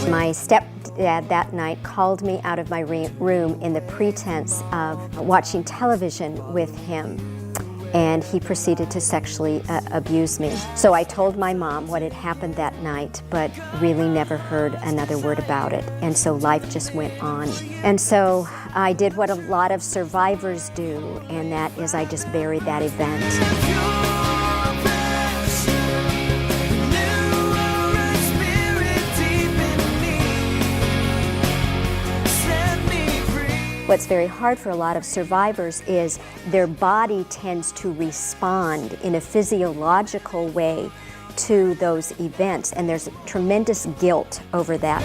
My stepdad that night called me out of my room in the pretense of watching television with him, and he proceeded to sexually abuse me. So I told my mom what had happened that night, but really never heard another word about it. And so life just went on. And so I did what a lot of survivors do, and that is I just buried that event. What's very hard for a lot of survivors is their body tends to respond in a physiological way to those events, and there's tremendous guilt over that.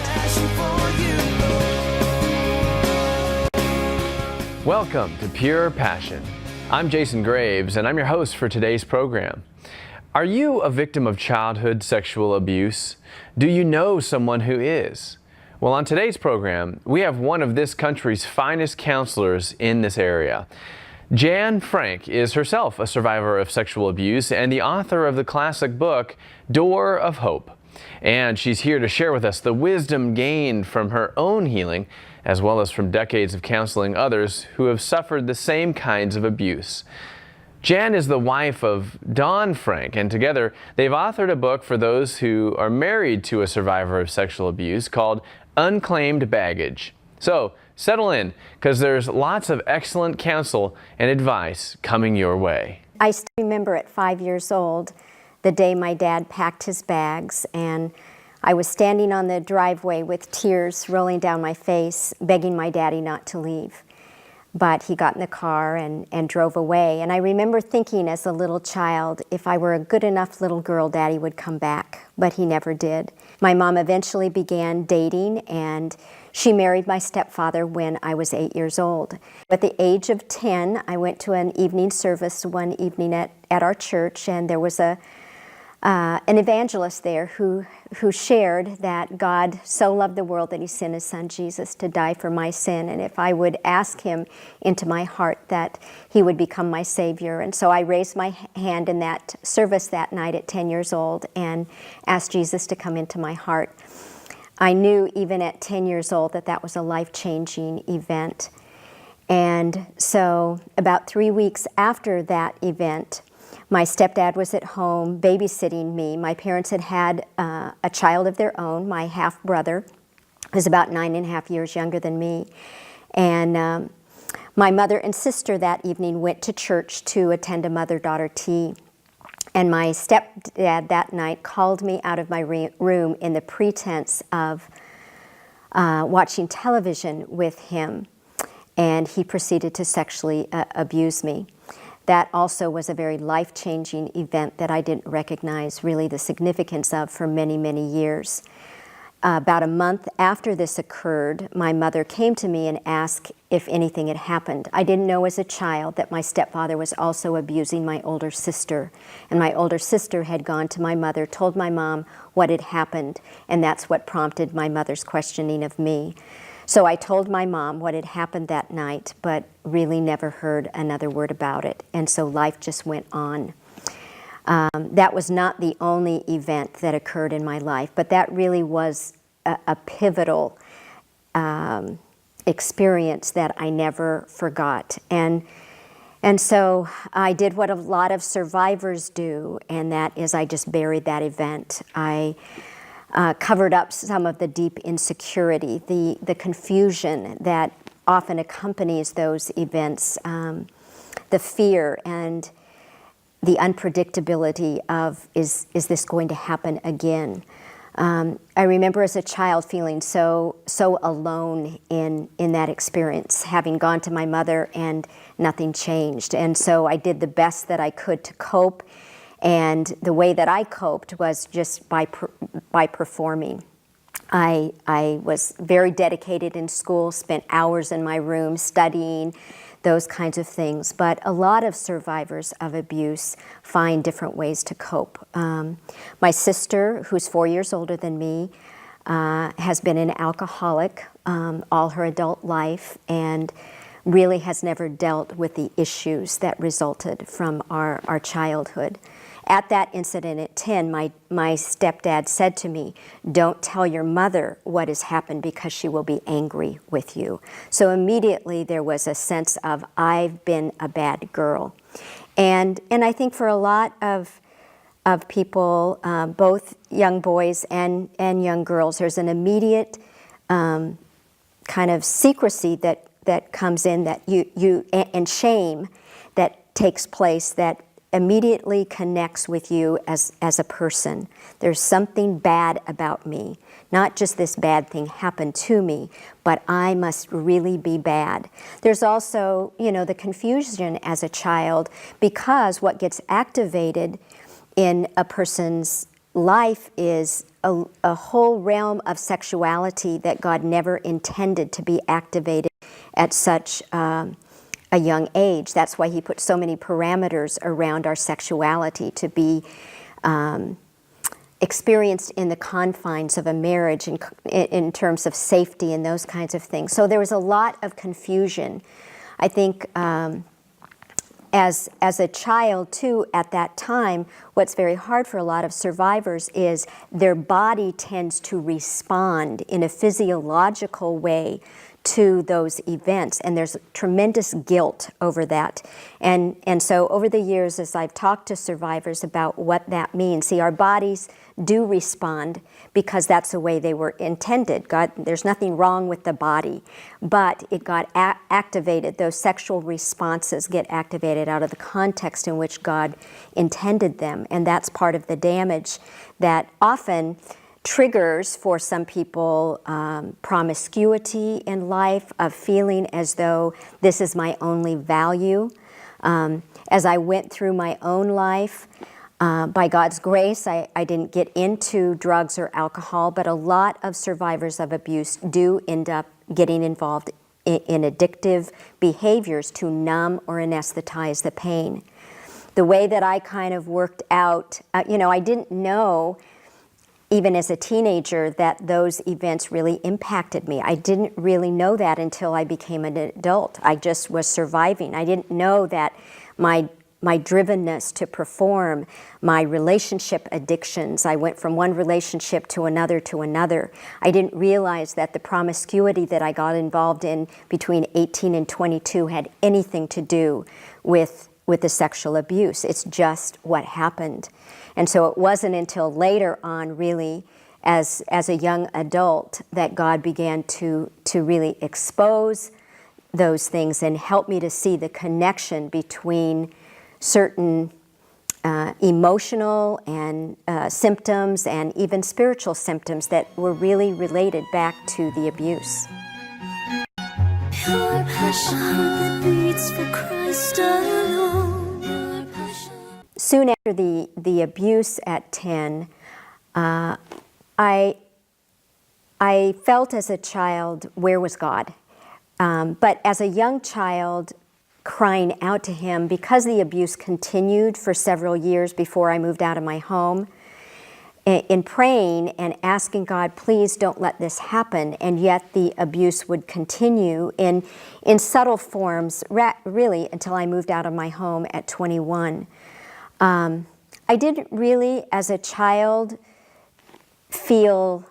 Welcome to Pure Passion. I'm Jason Graves, and I'm your host for today's program. Are you a victim of childhood sexual abuse? Do you know someone who is? Well, on today's program, we have one of this country's finest counselors in this area. Jan Frank is herself a survivor of sexual abuse and the author of the classic book, Door of Hope. And she's here to share with us the wisdom gained from her own healing, as well as from decades of counseling others who have suffered the same kinds of abuse. Jan is the wife of Don Frank, and together they've authored a book for those who are married to a survivor of sexual abuse called Unclaimed Baggage. So settle in, because there's lots of excellent counsel and advice coming your way. I still remember at 5 years old the day my dad packed his bags, and I was standing on the driveway with tears rolling down my face, begging my daddy not to leave. But he got in the car and drove away. And I remember thinking as a little child, if I were a good enough little girl, Daddy would come back. But he never did. My mom eventually began dating, and she married my stepfather when I was 8 years old. At the age of 10, I went to an evening service one evening at our church, and there was an evangelist there who shared that God so loved the world that he sent his son Jesus to die for my sin, and if I would ask him into my heart that he would become my Savior. And so I raised my hand in that service that night at 10 years old and asked Jesus to come into my heart. I knew even at 10 years old that that was a life-changing event. And so about 3 weeks after that event, my stepdad was at home babysitting me. My parents had had a child of their own, my half-brother, who was about 9.5 years younger than me. And my mother and sister that evening went to church to attend a mother-daughter tea. And my stepdad that night called me out of my room in the pretense of watching television with him. And he proceeded to sexually abuse me. That also was a very life-changing event that I didn't recognize really the significance of for many, many years. About a month after this occurred, my mother came to me and asked if anything had happened. I didn't know as a child that my stepfather was also abusing my older sister. And my older sister had gone to my mother, told my mom what had happened, and that's what prompted my mother's questioning of me. So I told my mom what had happened that night, but really never heard another word about it. And so life just went on. That was not the only event that occurred in my life, but that really was a pivotal experience that I never forgot. And so I did what a lot of survivors do, and that is I just buried that event. I covered up some of the deep insecurity, the confusion that often accompanies those events, the fear and the unpredictability of, is this going to happen again? I remember as a child feeling so alone in that experience, having gone to my mother and nothing changed. And so I did the best that I could to cope. And the way that I coped was just by performing. I was very dedicated in school, spent hours in my room studying, those kinds of things. But a lot of survivors of abuse find different ways to cope. My sister, who's 4 years older than me, has been an alcoholic all her adult life and really has never dealt with the issues that resulted from our childhood. At that incident at 10, my stepdad said to me, "Don't tell your mother what has happened because she will be angry with you." So immediately there was a sense of, I've been a bad girl. And I think for a lot of people, both young boys and young girls, there's an immediate kind of secrecy that comes in, that and shame that takes place, that immediately connects with you as a person. There's something bad about me. Not just this bad thing happened to me, but I must really be bad. There's also, the confusion as a child, because what gets activated in a person's life is a whole realm of sexuality that God never intended to be activated at such a young age. That's why He put so many parameters around our sexuality, to be experienced in the confines of a marriage, in terms of safety and those kinds of things. So there was a lot of confusion. I think as a child too, at that time, what's very hard for a lot of survivors is their body tends to respond in a physiological way to those events, and there's tremendous guilt over that. And so over the years, as I've talked to survivors about what that means, see, our bodies do respond because that's the way they were intended. There's nothing wrong with the body, but it got activated. Those sexual responses get activated out of the context in which God intended them, and that's part of the damage that often triggers for some people promiscuity in life, of feeling as though this is my only value. As I went through my own life, by God's grace, I didn't get into drugs or alcohol, but a lot of survivors of abuse do end up getting involved in addictive behaviors to numb or anesthetize the pain. The way that I kind of worked out, I didn't know, even as a teenager, that those events really impacted me. I didn't really know that until I became an adult. I just was surviving. I didn't know that my drivenness to perform, my relationship addictions, I went from one relationship to another to another. I didn't realize that the promiscuity that I got involved in between 18 and 22 had anything to do with the sexual abuse. It's just what happened. And so it wasn't until later on, really, as a young adult, that God began to really expose those things and help me to see the connection between certain emotional and symptoms and even spiritual symptoms that were really related back to the abuse. Pure passion that beats for Christ alone. Soon after the abuse at 10, I felt as a child, where was God? But as a young child, crying out to Him, because the abuse continued for several years before I moved out of my home, in praying and asking God, please don't let this happen, and yet the abuse would continue in subtle forms, really, until I moved out of my home at 21. I didn't really, as a child, feel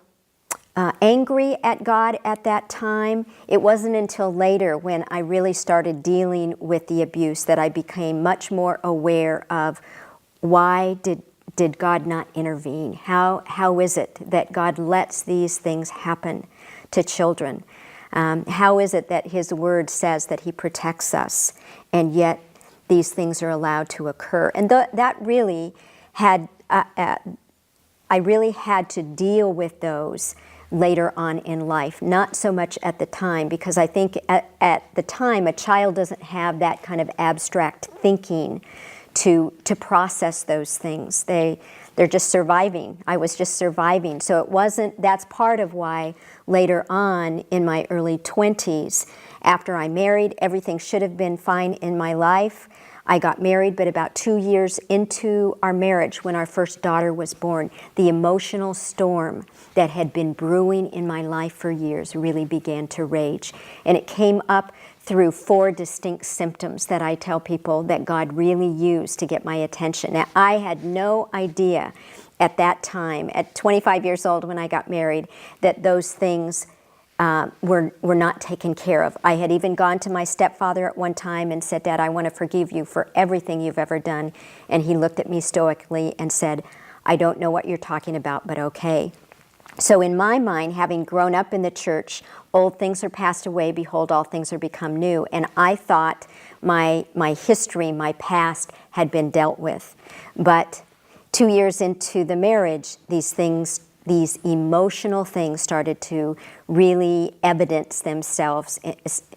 angry at God at that time. It wasn't until later, when I really started dealing with the abuse, that I became much more aware of why did God not intervene? How is it that God lets these things happen to children? How is it that His Word says that He protects us, and yet these things are allowed to occur? And that really had, I really had to deal with those later on in life, not so much at the time, because I think at the time a child doesn't have that kind of abstract thinking to process those things. They're just surviving. I was just surviving. So it wasn't, that's part of why later on in my early 20s, after I married, everything should have been fine in my life. I got married, but about 2 years into our marriage, when our first daughter was born, the emotional storm that had been brewing in my life for years really began to rage. And it came up through 4 distinct symptoms that I tell people that God really used to get my attention. Now, I had no idea at that time, at 25 years old when I got married, that those things were not taken care of. I had even gone to my stepfather at one time and said, Dad, I want to forgive you for everything you've ever done. And he looked at me stoically and said, I don't know what you're talking about, but okay. So in my mind, having grown up in the church, old things are passed away, behold, all things are become new. And I thought my history, my past had been dealt with. But 2 years into the marriage, these emotional things started to really evidence themselves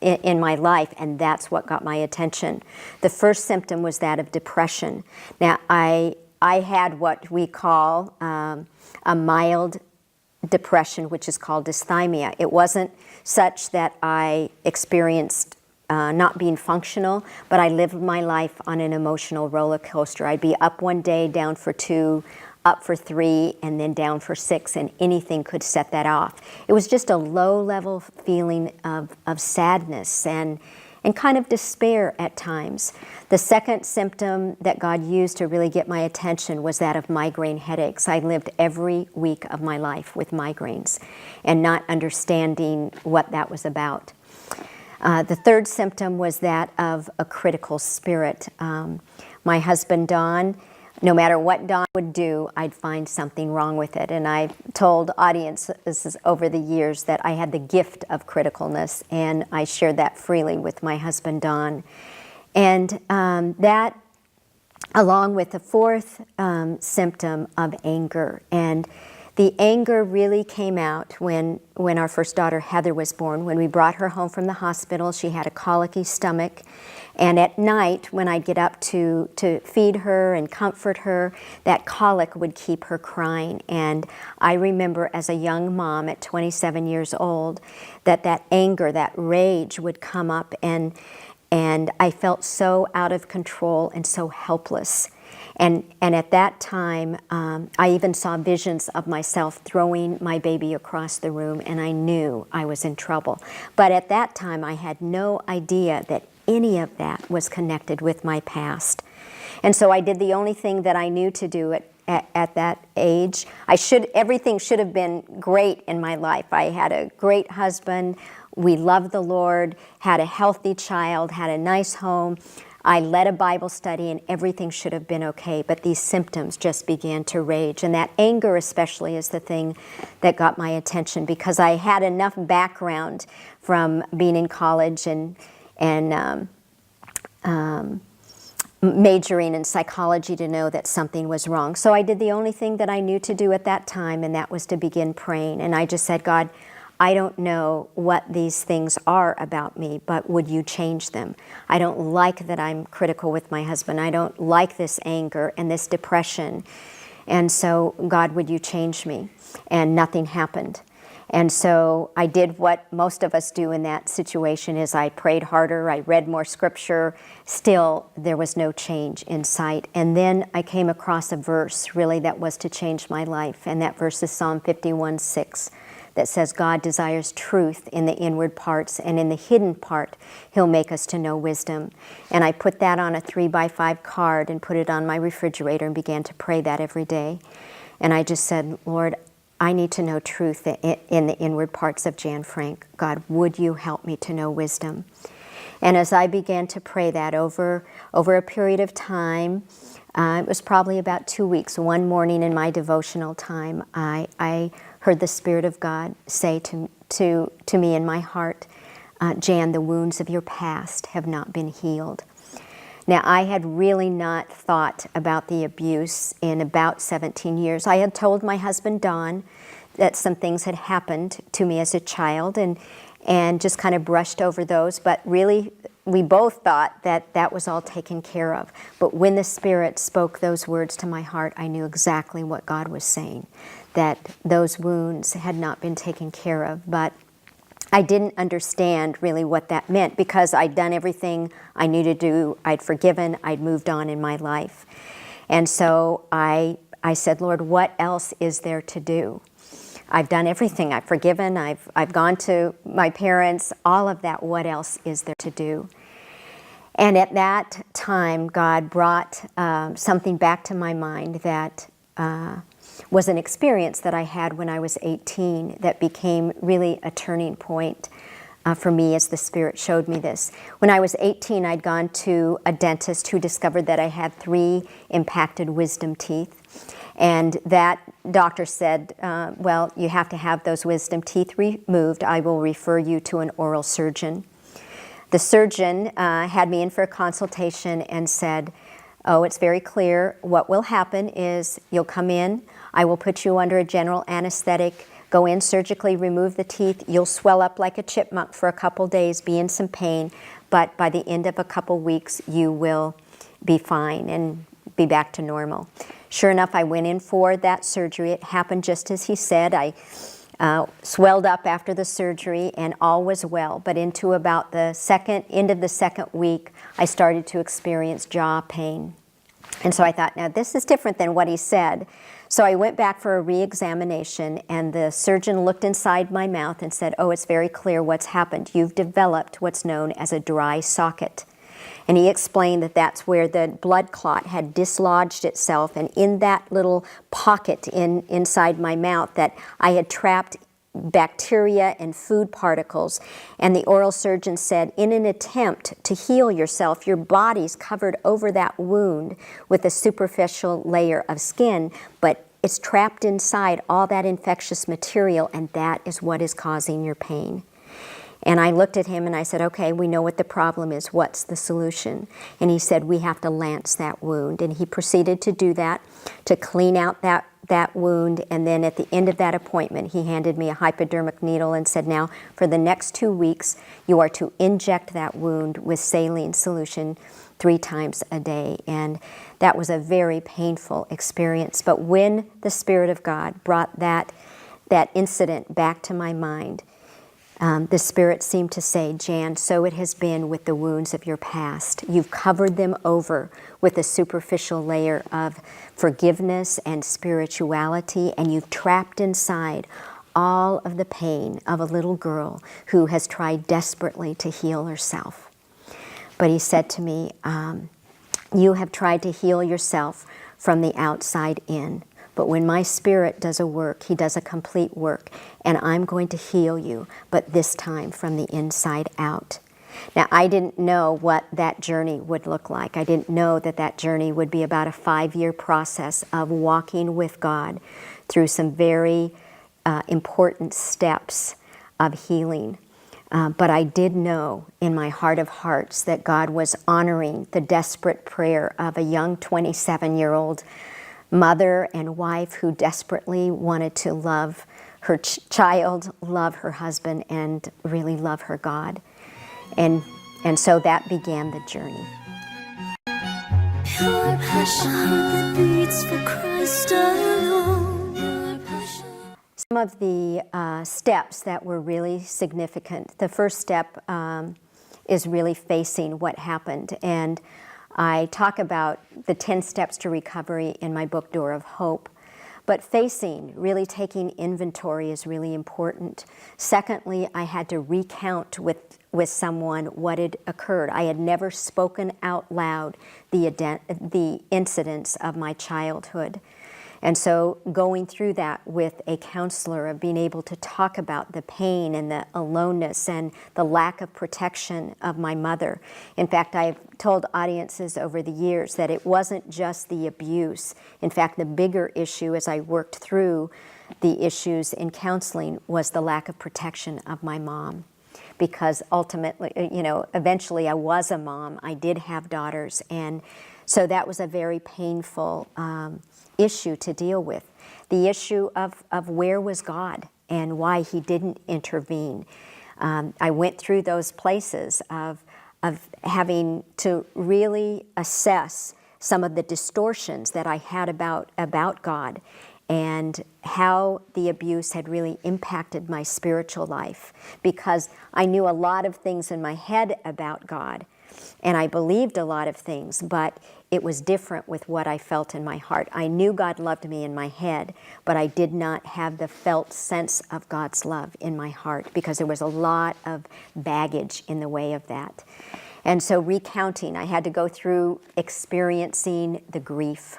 in my life, and that's what got my attention. The first symptom was that of depression. Now, I had what we call a mild depression, which is called dysthymia. It wasn't such that I experienced not being functional, but I lived my life on an emotional roller coaster. I'd be up one day, down for 2, up for 3, and then down for 6, and anything could set that off. It was just a low-level feeling of sadness and kind of despair at times. The second symptom that God used to really get my attention was that of migraine headaches. I lived every week of my life with migraines and not understanding what that was about. The third symptom was that of a critical spirit. My husband, Don, no matter what Don would do, I'd find something wrong with it. And I've told audiences over the years that I had the gift of criticalness, and I shared that freely with my husband, Don. And that, along with the fourth symptom of anger. And the anger really came out when our first daughter, Heather, was born. When we brought her home from the hospital, she had a colicky stomach. And at night, when I'd get up to feed her and comfort her, that colic would keep her crying. And I remember as a young mom at 27 years old, that anger, that rage would come up, and I felt so out of control and so helpless. And at that time, I even saw visions of myself throwing my baby across the room, and I knew I was in trouble. But at that time, I had no idea that any of that was connected with my past. And so I did the only thing that I knew to do at that age. Everything should have been great in my life. I had a great husband. We loved the Lord, had a healthy child, had a nice home. I led a Bible study, and everything should have been okay, but these symptoms just began to rage. And that anger especially is the thing that got my attention, because I had enough background from being in college and majoring in psychology to know that something was wrong. So I did the only thing that I knew to do at that time, and that was to begin praying. And I just said, God, I don't know what these things are about me, but would you change them? I don't like that I'm critical with my husband. I don't like this anger and this depression. And so, God, would you change me? And nothing happened. And so I did what most of us do in that situation, is I prayed harder, I read more scripture. Still, there was no change in sight. And then I came across a verse really that was to change my life. And that verse is Psalm 51:6. That says, God desires truth in the inward parts, and in the hidden part, He'll make us to know wisdom. And I put that on a 3x5 card and put it on my refrigerator and began to pray that every day. And I just said, Lord, I need to know truth in the inward parts of Jan Frank. God, would you help me to know wisdom? And as I began to pray that over a period of time, it was probably about 2 weeks. One morning in my devotional time, I heard the Spirit of God say to me in my heart, Jan, the wounds of your past have not been healed. Now, I had really not thought about the abuse in about 17 years. I had told my husband, Don, that some things had happened to me as a child, and just kind of brushed over those, but really we both thought that was all taken care of. But when the Spirit spoke those words to my heart, I knew exactly what God was saying, that those wounds had not been taken care of. But I didn't understand really what that meant, because I'd done everything I knew to do. I'd forgiven, I'd moved on in my life. And so I said, Lord, what else is there to do? I've done everything. I've forgiven. I've gone to my parents. All of that. What else is there to do? And at that time, God brought something back to my mind that was an experience that I had when I was 18 that became really a turning point for me as the Spirit showed me this. When I was 18, I'd gone to a dentist who discovered that I had 3 impacted wisdom teeth. And that doctor said, well, you have to have those wisdom teeth removed. I will refer you to an oral surgeon. The surgeon had me in for a consultation and said, oh, it's very clear. What will happen is you'll come in, I will put you under a general anesthetic, go in, surgically remove the teeth. You'll swell up like a chipmunk for a couple days, be in some pain, but by the end of a couple weeks, you will be fine and be back to normal. Sure enough, I went in for that surgery. It happened just as he said. I swelled up after the surgery and all was well, but into about the end of the second week, I started to experience jaw pain. And so I thought, now this is different than what he said. So I went back for a re-examination, and the surgeon looked inside my mouth and said, oh, it's very clear what's happened. You've developed what's known as a dry socket. And he explained that that's where the blood clot had dislodged itself, and in that little pocket inside my mouth that I had trapped bacteria and food particles. And the oral surgeon said, in an attempt to heal yourself, your body's covered over that wound with a superficial layer of skin, but it's trapped inside all that infectious material, and that is what is causing your pain. And I looked at him and I said, okay, we know what the problem is. What's the solution? And he said, we have to lance that wound. And he proceeded to do that, to clean out that wound. And then at the end of that appointment, he handed me a hypodermic needle and said, now, for the next 2 weeks, you are to inject that wound with saline solution 3 times a day. And that was a very painful experience. But when the Spirit of God brought that incident back to my mind, the Spirit seemed to say, Jan, so it has been with the wounds of your past. You've covered them over with a superficial layer of forgiveness and spirituality, and you've trapped inside all of the pain of a little girl who has tried desperately to heal herself. But he said to me, you have tried to heal yourself from the outside in. But when my Spirit does a work, He does a complete work, and I'm going to heal you, but this time from the inside out. Now, I didn't know what that journey would look like. I didn't know that that journey would be about a 5-year process of walking with God through some very important steps of healing. But I did know in my heart of hearts that God was honoring the desperate prayer of a young 27-year-old mother and wife who desperately wanted to love her child, love her husband, and really love her God. And so that began the journey. Pure passion that beats for Christ alone. Pure passion. Some of the steps that were really significant. The first step is really facing what happened. And I talk about the 10 steps to recovery in my book, Door of Hope. But facing, really taking inventory is really important. Secondly, I had to recount with someone what had occurred. I had never spoken out loud the incidents of my childhood. And so going through that with a counselor, of being able to talk about the pain and the aloneness and the lack of protection of my mother. In fact, I've told audiences over the years that it wasn't just the abuse. In fact, the bigger issue as I worked through the issues in counseling was the lack of protection of my mom. Because ultimately, eventually I was a mom. I did have daughters, and so that was a very painful issue to deal with. The issue of where was God and why He didn't intervene. I went through those places of having to really assess some of the distortions that I had about God and how the abuse had really impacted my spiritual life, because I knew a lot of things in my head about God, and I believed a lot of things, but it was different with what I felt in my heart. I knew God loved me in my head, but I did not have the felt sense of God's love in my heart because there was a lot of baggage in the way of that. And so recounting, I had to go through experiencing the grief.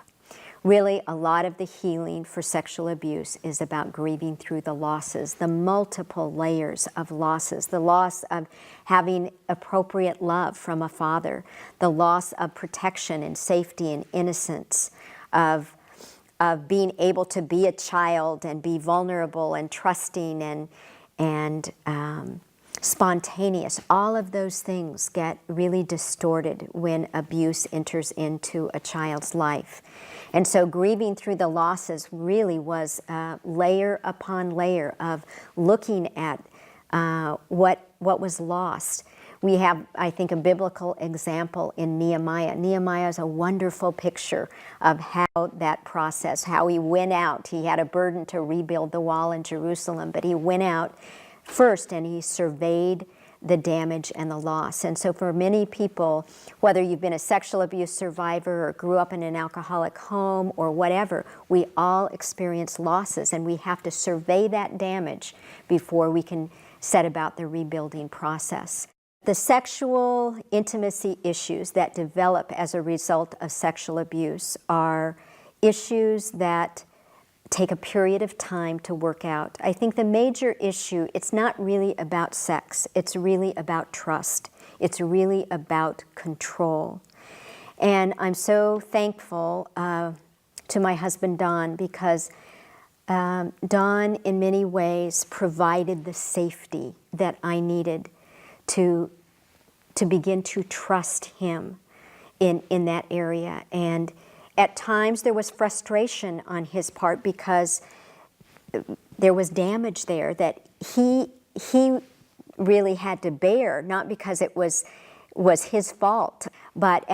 Really, a lot of the healing for sexual abuse is about grieving through the losses, the multiple layers of losses, the loss of having appropriate love from a father, the loss of protection and safety and innocence, of being able to be a child and be vulnerable and trusting and spontaneous. All of those things get really distorted when abuse enters into a child's life. And so grieving through the losses really was layer upon layer of looking at what was lost. We have, I think, a biblical example in Nehemiah. Nehemiah is a wonderful picture of how that process, how he went out. He had a burden to rebuild the wall in Jerusalem, but he went out first and he surveyed the damage and the loss. And so for many people, whether you've been a sexual abuse survivor or grew up in an alcoholic home or whatever, we all experience losses, and we have to survey that damage before we can set about the rebuilding process. The sexual intimacy issues that develop as a result of sexual abuse are issues that take a period of time to work out. I think the major issue, it's not really about sex. It's really about trust. It's really about control. And I'm so thankful to my husband, Don, because Don, in many ways, provided the safety that I needed to begin to trust him in that area. And at times there was frustration on his part because there was damage there that he really had to bear, not because it was his fault, but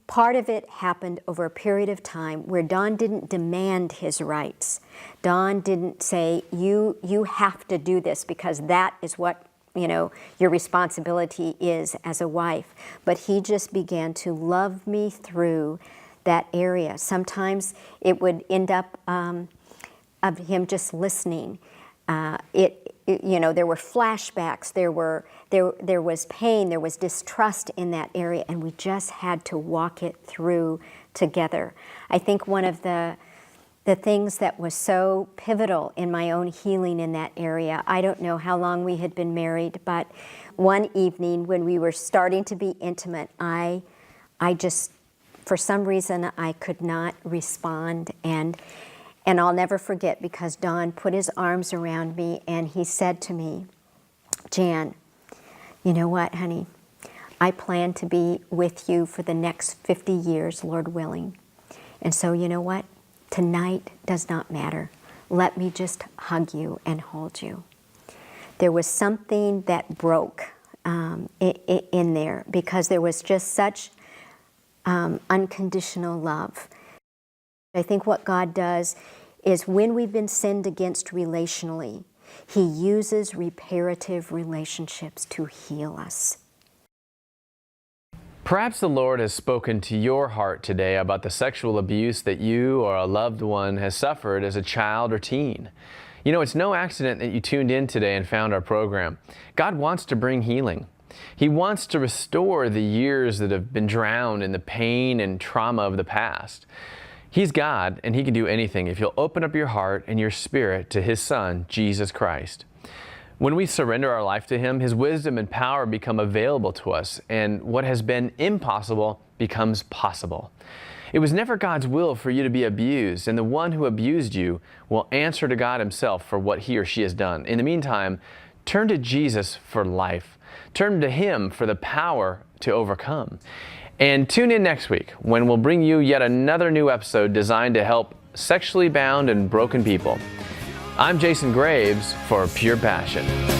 part of it happened over a period of time where Don didn't demand his rights. Don didn't say, you have to do this because that is what your responsibility is as a wife. But he just began to love me through that area. Sometimes it would end up of him just listening. There were flashbacks, there was pain, there was distrust in that area, and we just had to walk it through together. I think one of the things that was so pivotal in my own healing in that area, I don't know how long we had been married, but one evening when we were starting to be intimate, I just, for some reason, I could not respond, and I'll never forget because Don put his arms around me and he said to me, Jan, you know what, honey? I plan to be with you for the next 50 years, Lord willing. And so you know what? Tonight does not matter. Let me just hug you and hold you. There was something that broke in there because there was just such unconditional love. I think what God does is when we've been sinned against relationally, He uses reparative relationships to heal us. Perhaps the Lord has spoken to your heart today about the sexual abuse that you or a loved one has suffered as a child or teen. You know, it's no accident that you tuned in today and found our program. God wants to bring healing. He wants to restore the years that have been drowned in the pain and trauma of the past. He's God, and He can do anything if you'll open up your heart and your spirit to His Son, Jesus Christ. When we surrender our life to Him, His wisdom and power become available to us, and what has been impossible becomes possible. It was never God's will for you to be abused, and the one who abused you will answer to God Himself for what he or she has done. In the meantime, turn to Jesus for life. Turn to Him for the power to overcome. And tune in next week when we'll bring you yet another new episode designed to help sexually bound and broken people. I'm Jason Graves for Pure Passion.